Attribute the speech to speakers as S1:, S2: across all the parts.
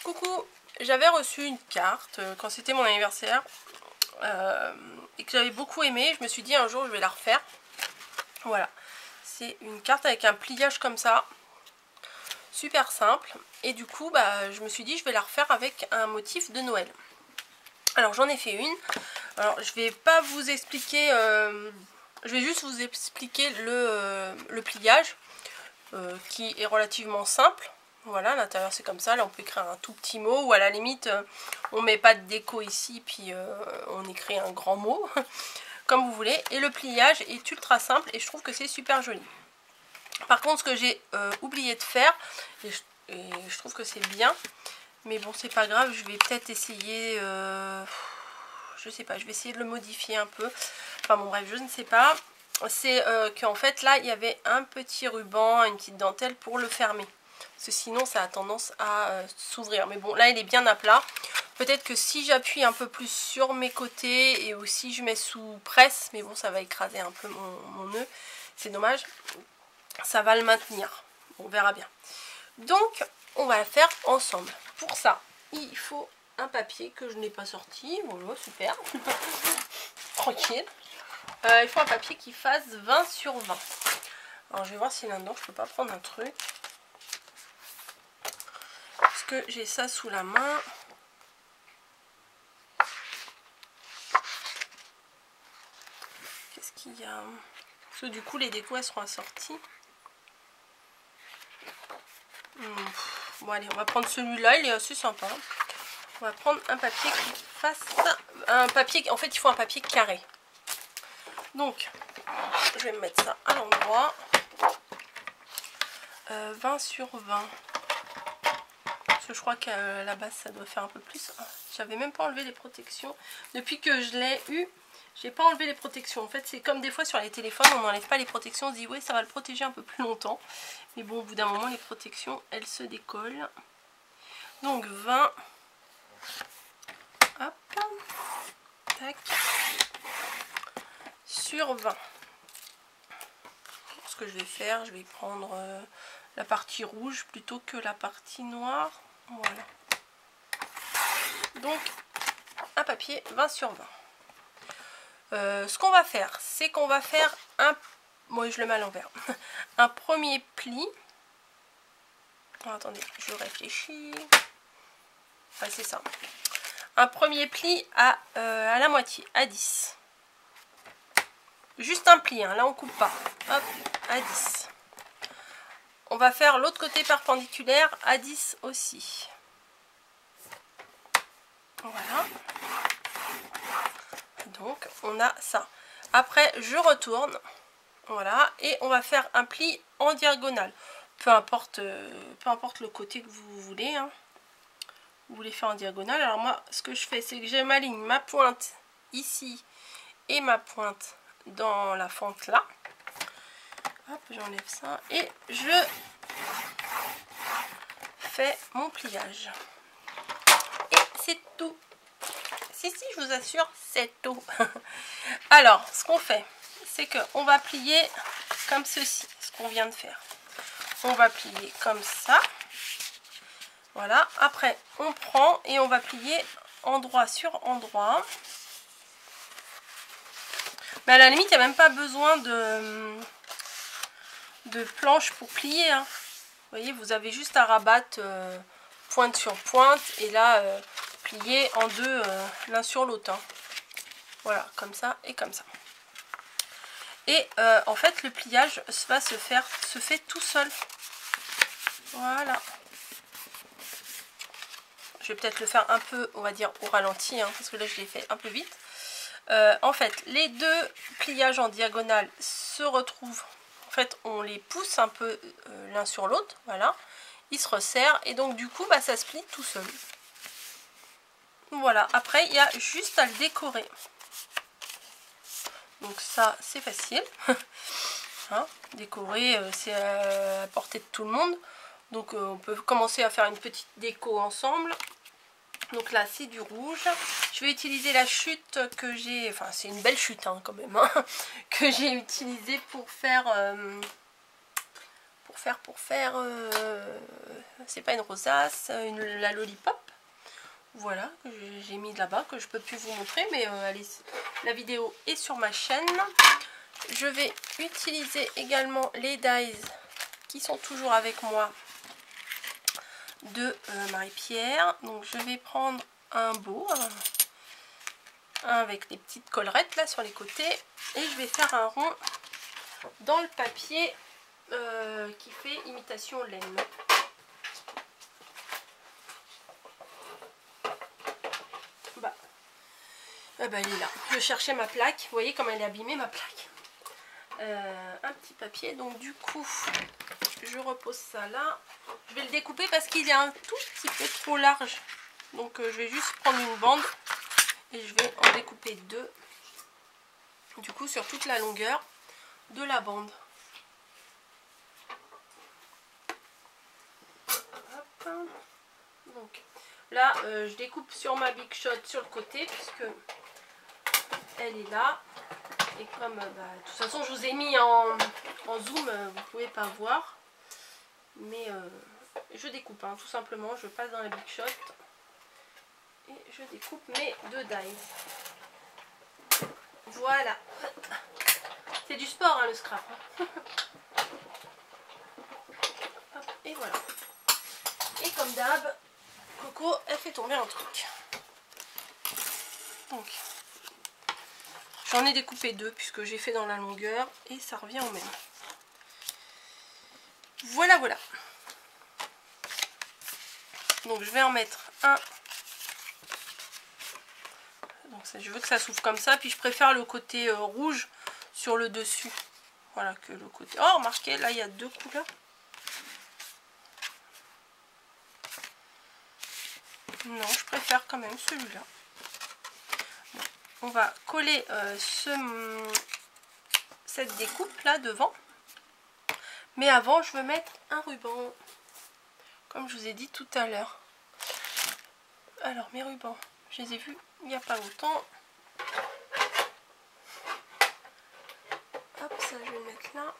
S1: Coucou, j'avais reçu une carte quand c'était mon anniversaire et que j'avais beaucoup aimé. Je me suis dit un jour je vais la refaire. Voilà, c'est une carte avec un pliage comme ça, super simple. Et du coup je me suis dit je vais la refaire avec un motif de Noël. Alors j'en ai fait une. Alors je vais pas vous expliquer, je vais juste vous expliquer le pliage qui est relativement simple. Voilà, à l'intérieur c'est comme ça. Là on peut écrire un tout petit mot, ou à la limite on met pas de déco ici puis on écrit un grand mot comme vous voulez. Et le pliage est ultra simple et je trouve que c'est super joli. Par contre ce que j'ai oublié de faire, et je trouve que c'est bien, mais bon c'est pas grave, je vais peut-être essayer, je sais pas, je vais essayer de le modifier un peu. Enfin bon bref, je ne sais pas. C'est qu'en fait là il y avait un petit ruban, une petite dentelle pour le fermer. Parce que sinon ça a tendance à s'ouvrir. Mais bon là il est bien à plat. Peut-être que si j'appuie un peu plus sur mes côtés et aussi je mets sous presse, mais bon ça va écraser un peu mon nœud. C'est dommage. Ça va le maintenir. On verra bien. Donc on va la faire ensemble. Pour ça il faut un papier que je n'ai pas sorti. Voilà, super. Tranquille. Il faut un papier qui fasse 20 sur 20. Alors je vais voir si là-dedans je peux pas prendre un truc. Parce que j'ai ça sous la main. Qu'est-ce qu'il y a? Parce que du coup les décos elles seront assorties. Bon allez, on va prendre celui-là, il est assez sympa. On va prendre un papier qui fasse... un papier, en fait il faut un papier carré. Donc, je vais me mettre ça à l'endroit. 20 sur 20. Parce que je crois qu'à la base ça doit faire un peu plus. J'avais même pas enlevé les protections. Depuis que je l'ai eu, j'ai pas enlevé les protections. En fait c'est comme des fois sur les téléphones, on n'enlève pas les protections. On se dit oui ça va le protéger un peu plus longtemps. Mais bon au bout d'un moment les protections elles se décollent. Donc 20. Hop. Tac. Sur 20. Ce que je vais faire, je vais prendre la partie rouge plutôt que la partie noire. Voilà. Donc un papier 20 sur 20. Ce qu'on va faire, c'est qu'on va faire un... Moi je le mets à l'envers. Un premier pli. Oh, attendez, je réfléchis. Ouais, c'est ça. Un premier pli à la moitié, à 10. Juste un pli, hein, là on coupe pas. Hop, à 10. On va faire l'autre côté perpendiculaire à 10 aussi. Voilà. Donc on a ça. Après je retourne. Voilà. Et on va faire un pli en diagonale. Peu importe le côté que vous voulez. Hein. Vous voulez faire en diagonale. Alors moi ce que je fais c'est que je m'aligne ma pointe ici et ma pointe dans la fente là. Hop, j'enlève ça et je fais mon pliage. Et c'est tout. Si, je vous assure, c'est tout. Alors, ce qu'on fait, c'est qu'on va plier comme ceci, ce qu'on vient de faire. On va plier comme ça. Voilà. Après, on prend et on va plier endroit sur endroit. Mais à la limite, il n'y a même pas besoin de planche pour plier. Hein. Vous voyez, vous avez juste à rabattre pointe sur pointe et là, plier en deux l'un sur l'autre. Hein. Voilà, comme ça et comme ça. Et en fait, le pliage se fait tout seul. Voilà. Je vais peut-être le faire un peu, on va dire, au ralenti, hein, parce que là, je l'ai fait un peu vite. En fait, les deux pliages en diagonale se retrouvent. En fait, on les pousse un peu l'un sur l'autre. Voilà. Ils se resserrent. Et donc, du coup, ça se plie tout seul. Voilà. Après, il y a juste à le décorer. Donc ça, c'est facile. Hein, décorer, c'est à la portée de tout le monde. Donc, on peut commencer à faire une petite déco ensemble. Donc là c'est du rouge. Je vais utiliser la chute que j'ai, enfin c'est une belle chute hein, quand même, hein, que j'ai utilisée pour faire pour faire c'est pas une rosace, la lollipop. Voilà, j'ai mis là-bas, que je peux plus vous montrer, mais allez, la vidéo est sur ma chaîne. Je vais utiliser également les dies qui sont toujours avec moi de Marie-Pierre. Donc je vais prendre un beau, un avec les petites collerettes là sur les côtés, et je vais faire un rond dans le papier qui fait imitation laine. Elle est là. Je cherchais ma plaque. Vous voyez comme elle est abîmée, ma plaque. Un petit papier. Donc du coup, je repose ça là. Je vais le découper parce qu'il est un tout petit peu trop large. Donc je vais juste prendre une bande et je vais en découper deux. Du coup, sur toute la longueur de la bande. Hop. Donc là, je découpe sur ma Big Shot sur le côté puisque elle est là. Et comme de toute façon je vous ai mis en zoom, vous pouvez pas voir, mais je découpe tout simplement, je passe dans la Big Shot et je découpe mes deux dies. Voilà, c'est du sport le scrap. Hop, et voilà, et comme d'hab, Coco elle fait tomber un truc. Donc j'en ai découpé deux puisque j'ai fait dans la longueur et ça revient au même. Voilà, voilà. Donc je vais en mettre un. Donc ça, je veux que ça s'ouvre comme ça. Puis je préfère le côté rouge sur le dessus. Voilà que le côté... Oh, remarquez, là il y a deux couleurs. Non, je préfère quand même celui-là. On va coller cette découpe là devant. Mais avant, je veux mettre un ruban. Comme je vous ai dit tout à l'heure. Alors, mes rubans, je les ai vus il n'y a pas longtemps. Hop, ça, je vais le mettre là.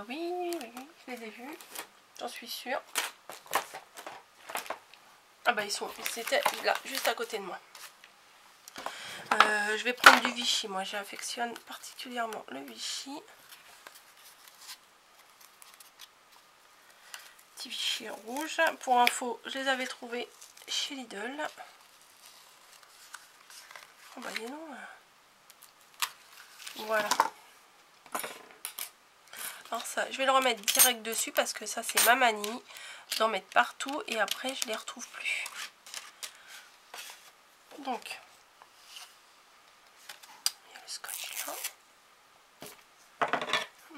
S1: Oui, je les ai vus. J'en suis sûre. Ah bah, c'était là, juste à côté de moi. Je vais prendre du Vichy. Moi, j'affectionne particulièrement le Vichy. Petit Vichy rouge. Pour info, je les avais trouvés chez Lidl. Oh bah, dis non. Voilà. Alors ça, je vais le remettre direct dessus parce que ça, c'est ma manie d'en mettre partout et après, je les retrouve plus. Donc, il y a le scotch là.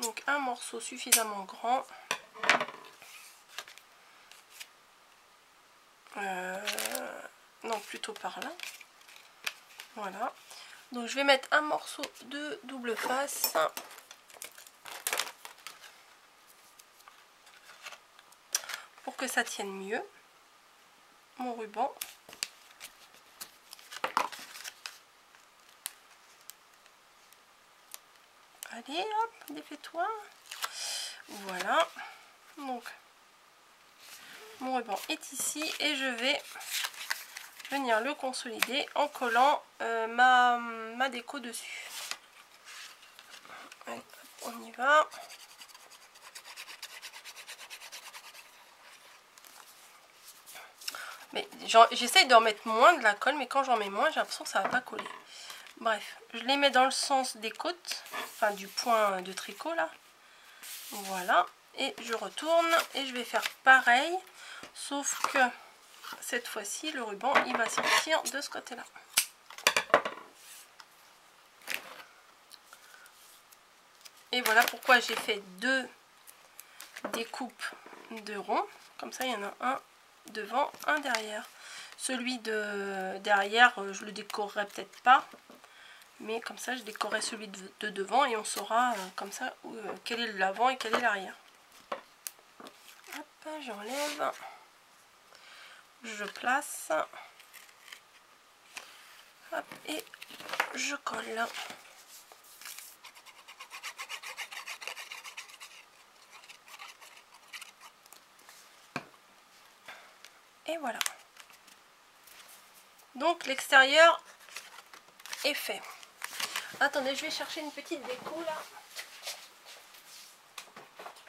S1: Donc, un morceau suffisamment grand. Non, plutôt par là. Voilà. Donc, je vais mettre un morceau de double face. Pour que ça tienne mieux. Mon ruban. Allez, hop, défais-toi. Voilà. Donc, mon ruban est ici et je vais venir le consolider en collant ma déco dessus. Allez, on y va. Mais j'essaye de remettre moins de la colle, mais quand j'en mets moins, j'ai l'impression que ça va pas coller. Bref, je les mets dans le sens des côtes, enfin du point de tricot là. Voilà, et je retourne et je vais faire pareil, sauf que cette fois-ci, le ruban, il va sortir de ce côté-là. Et voilà pourquoi j'ai fait deux découpes de rond. Comme ça, il y en a un devant, un derrière. Celui de derrière, je le décorerai peut-être pas. Mais comme ça, je décorerai celui de devant et on saura comme ça quel est l'avant et quel est l'arrière. Hop, j'enlève. Je place. Hop, et je colle. Et voilà. Donc l'extérieur est fait. Attendez, je vais chercher une petite déco là.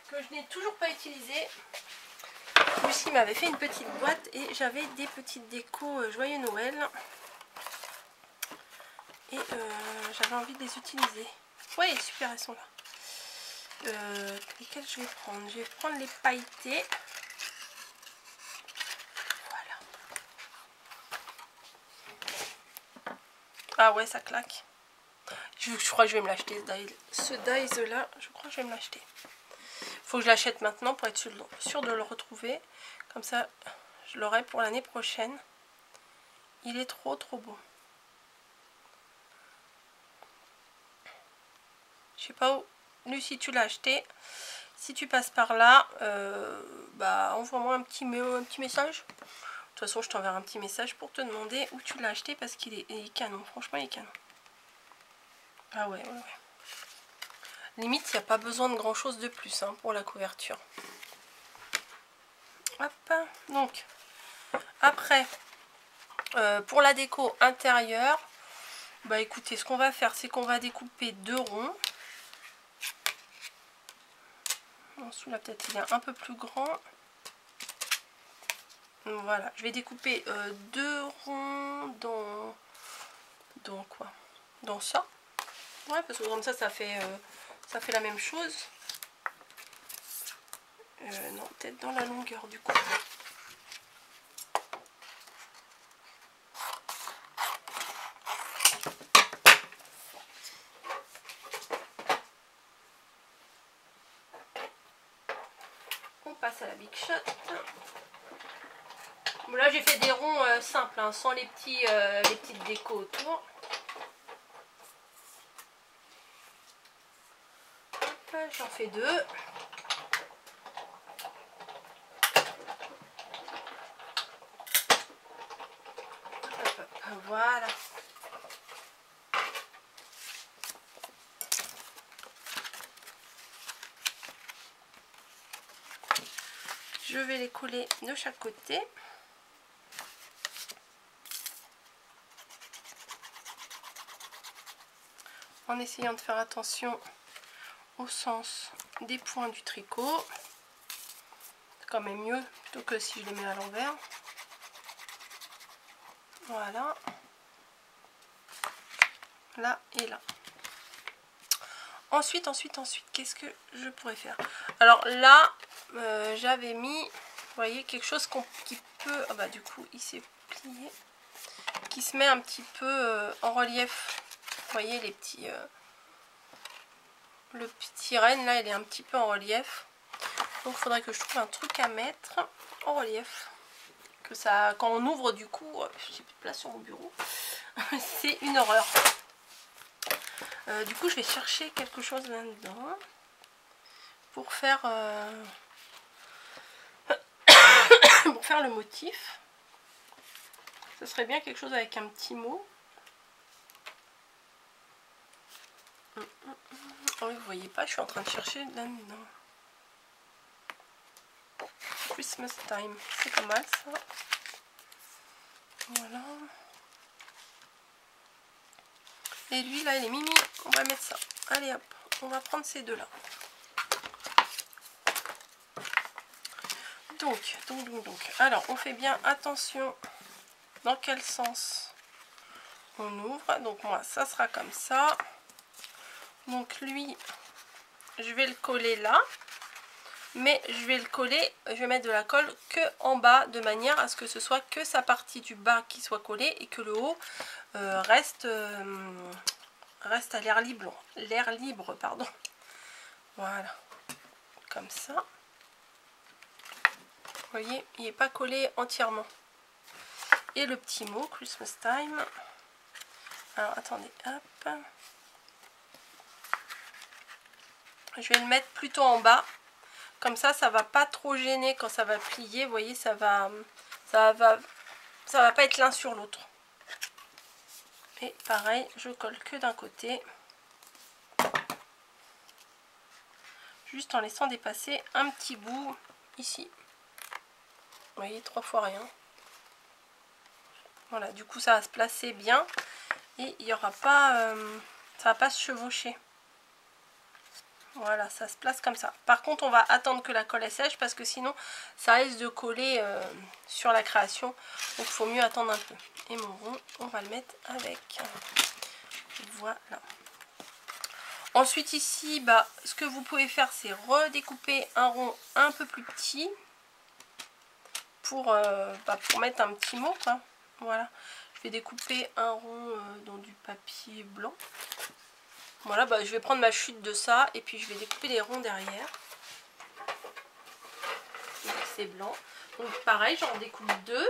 S1: Que je n'ai toujours pas utilisée. Lucie m'avait fait une petite boîte et j'avais des petites décos Joyeux Noël. Et j'avais envie de les utiliser. Ouais, super, elles sont là. Lesquelles je vais prendre? Je vais prendre les pailletés. Voilà. Ah ouais, ça claque. Je crois que je vais me l'acheter ce dies là. Je crois que je vais me l'acheter. Faut que je l'achète maintenant pour être sûr de le retrouver. Comme ça, je l'aurai pour l'année prochaine. Il est trop beau. Je sais pas où. Lucie, tu l'as acheté. Si tu passes par là, bah envoie-moi un petit message. De toute façon, je t'enverrai un petit message pour te demander où tu l'as acheté parce qu'il est canon. Franchement, il est canon. Ah ouais. Limite, il n'y a pas besoin de grand chose de plus hein, pour la couverture. Hop. Donc, après, pour la déco intérieure, bah écoutez, ce qu'on va faire, c'est qu'on va découper 2 ronds. Celui-là, peut-être, il est un peu plus grand. Voilà, je vais découper 2 ronds dans quoi? Dans ça. Ouais, parce que comme ça fait la même chose. Non, peut-être dans la longueur du coup. On passe à la Big Shot. Bon, là j'ai fait des ronds simples, hein, sans les petites décos autour. J'en fais 2. Voilà. Je vais les coller de chaque côté. En essayant de faire attention au sens des points du tricot. C'est quand même mieux plutôt que si je les mets à l'envers. Voilà. Là et là. Ensuite, qu'est-ce que je pourrais faire? Alors là, j'avais mis, vous voyez, quelque chose qui peut, ah bah du coup, il s'est plié, qui se met un petit peu en relief. Vous voyez, les petits, le petit renne là, il est un petit peu en relief. Donc, il faudrait que je trouve un truc à mettre en relief. Que ça, quand on ouvre, du coup, j'ai plus de place sur mon bureau. C'est une horreur. Du coup, je vais chercher quelque chose là-dedans pour faire le motif. Ce serait bien quelque chose avec un petit mot. Oh, vous voyez pas, je suis en train de chercher là-dedans. Christmas time, c'est pas mal ça. Voilà. Et lui là, il est mimi, on va mettre ça. Allez hop, on va prendre ces deux là. Donc. Alors, on fait bien attention dans quel sens on ouvre. Donc moi, ça sera comme ça. Donc lui, je vais le coller là. Mais je vais le coller, je vais mettre de la colle que en bas, de manière à ce que ce soit que sa partie du bas qui soit collée et que le haut reste à l'air libre, pardon. Voilà, comme ça. Vous voyez, il n'est pas collé entièrement. Et le petit mot, Christmas time. Alors, attendez, hop. Je vais le mettre plutôt en bas. Comme ça, ça va pas trop gêner quand ça va plier. Vous voyez, ça va pas être l'un sur l'autre. Et pareil, je colle que d'un côté. Juste en laissant dépasser un petit bout ici. Vous voyez, 3 fois rien. Voilà, du coup ça va se placer bien et il y aura pas, ça va pas se chevaucher. Voilà, ça se place comme ça. Par contre, on va attendre que la colle elle sèche parce que sinon, ça risque de coller sur la création. Donc, il faut mieux attendre un peu. Et mon rond, on va le mettre avec. Voilà. Ensuite, ici, bah, ce que vous pouvez faire, c'est redécouper un rond un peu plus petit pour mettre un petit mot, quoi. Voilà. Je vais découper un rond dans du papier blanc. Voilà, bah, je vais prendre ma chute de ça et puis je vais découper les ronds derrière. C'est blanc. Donc pareil, j'en découpe 2.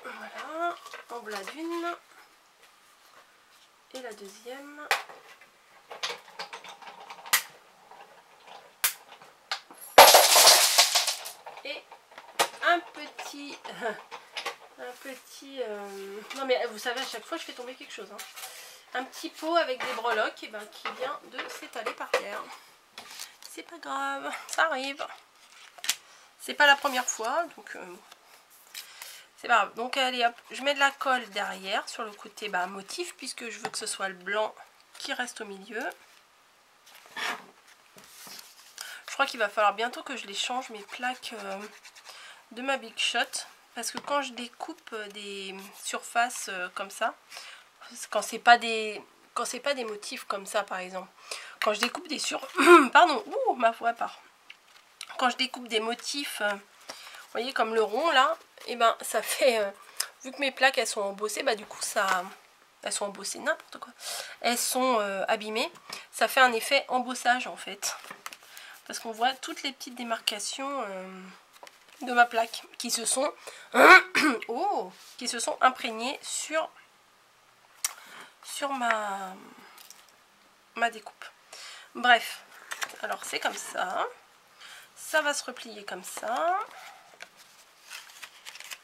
S1: Voilà, en voilà d'une. Et la deuxième. Et un petit... non mais vous savez, à chaque fois je fais tomber quelque chose. Hein. Un petit pot avec des breloques et qui vient de s'étaler par terre. C'est pas grave, ça arrive. C'est pas la première fois, donc c'est pas grave. Donc allez hop, je mets de la colle derrière sur le côté motif puisque je veux que ce soit le blanc qui reste au milieu. Je crois qu'il va falloir bientôt que je les change, mes plaques de ma Big Shot. Parce que quand je découpe des surfaces comme ça, quand c'est pas des motifs comme ça par exemple, quand je découpe des pardon, ma voix part. Quand je découpe des motifs, vous voyez comme le rond là, et ça fait, vu que mes plaques elles sont embossées, du coup ça, elles sont embossées n'importe quoi, elles sont abîmées, ça fait un effet embossage en fait, parce qu'on voit toutes les petites démarcations de ma plaque qui se sont imprégnées sur ma découpe. Bref, alors c'est comme ça, ça va se replier comme ça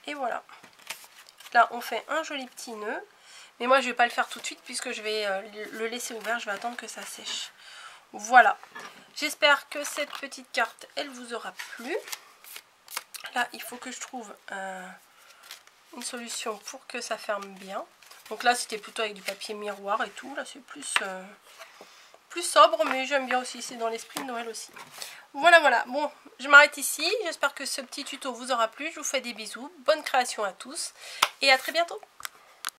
S1: et voilà. Là on fait un joli petit nœud, mais moi je vais pas le faire tout de suite puisque je vais le laisser ouvert, je vais attendre que ça sèche. Voilà, j'espère que cette petite carte elle vous aura plu. Là, il faut que je trouve une solution pour que ça ferme bien. Donc là, c'était plutôt avec du papier miroir et tout. Là, c'est plus sobre, mais j'aime bien aussi. C'est dans l'esprit de Noël aussi. Voilà, voilà. Bon, je m'arrête ici. J'espère que ce petit tuto vous aura plu. Je vous fais des bisous. Bonne création à tous et à très bientôt.